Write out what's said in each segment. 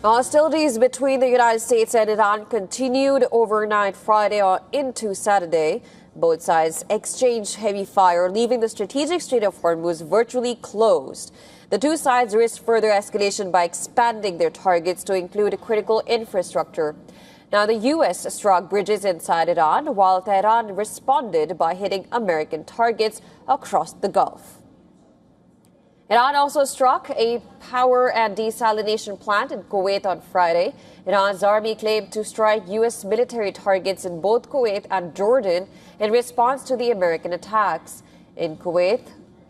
Hostilities between the United States and Iran continued overnight Friday into Saturday. Both sides exchanged heavy fire, leaving the strategic Strait of Hormuz virtually closed. The two sides risked further escalation by expanding their targets to include critical infrastructure. Now, the U.S. struck bridges inside Iran, while Tehran responded by hitting American targets across the Gulf. Iran also struck a power and desalination plant in Kuwait on Friday. Iran's army claimed to strike U.S. military targets in both Kuwait and Jordan in response to the American attacks. In Kuwait,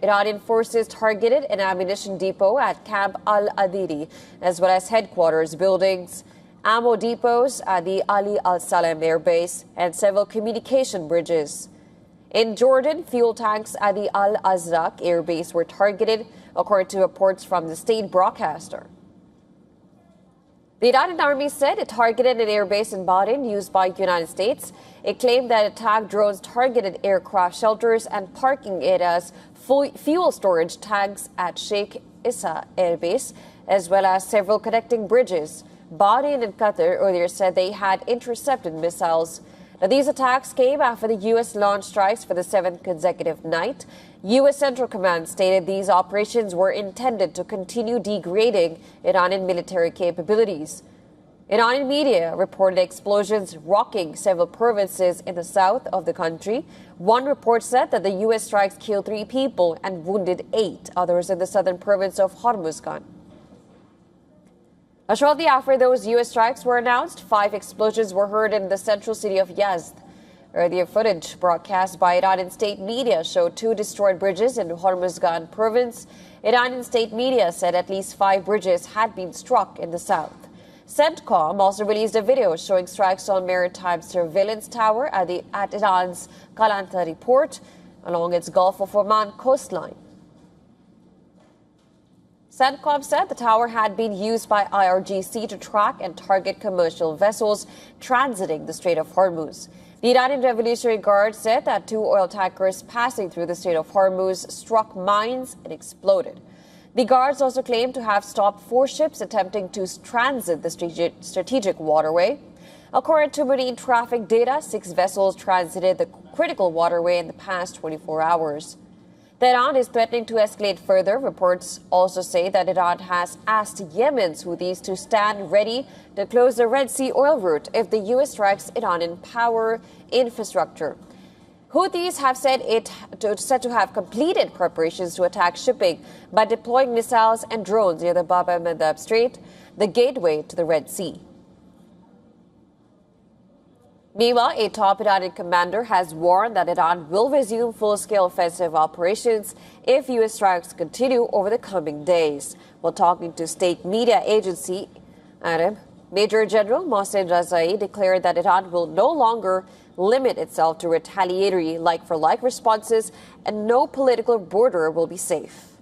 Iranian forces targeted an ammunition depot at Camp al-Adiri, as well as headquarters buildings, ammo depots at the Ali al-Salem Air Base, and several communication bridges. In Jordan, fuel tanks at the Al-Azraq Air Base were targeted, according to reports from the state broadcaster. The Iranian army said it targeted an air base in Bahrain used by the United States. It claimed that attack drones targeted aircraft shelters and parking areas, fuel storage tanks at Sheikh Issa Air Base, as well as several connecting bridges. Bahrain and Qatar earlier said they had intercepted missiles. Now, these attacks came after the U.S. launched strikes for the seventh consecutive night. U.S. Central Command stated these operations were intended to continue degrading Iranian military capabilities. Iranian media reported explosions rocking several provinces in the south of the country. One report said that the U.S. strikes killed 3 people and wounded 8 others in the southern province of Hormuzgan. Shortly after those U.S. strikes were announced, 5 explosions were heard in the central city of Yazd. Earlier footage broadcast by Iranian state media showed 2 destroyed bridges in Hormuzgan province. Iranian state media said at least 5 bridges had been struck in the south. CENTCOM also released a video showing strikes on maritime surveillance tower at Iran's Kalantari port along its Gulf of Oman coastline. CENTCOM said the tower had been used by IRGC to track and target commercial vessels transiting the Strait of Hormuz. The Iranian Revolutionary Guard said that 2 oil tankers passing through the Strait of Hormuz struck mines and exploded. The guards also claimed to have stopped 4 ships attempting to transit the strategic waterway. According to marine traffic data, 6 vessels transited the critical waterway in the past 24 hours. Tehran is threatening to escalate further. Reports also say that Iran has asked Yemen's Houthis to stand ready to close the Red Sea oil route if the U.S. strikes Iranian power infrastructure. Houthis have said to have completed preparations to attack shipping by deploying missiles and drones near the Bab el-Mandeb Strait, the gateway to the Red Sea. Meanwhile, a top Iranian commander has warned that Iran will resume full-scale offensive operations if U.S. strikes continue over the coming days. While talking to state media agency Arab, Major General Mohsen Razai declared that Iran will no longer limit itself to retaliatory like-for-like responses and no political border will be safe.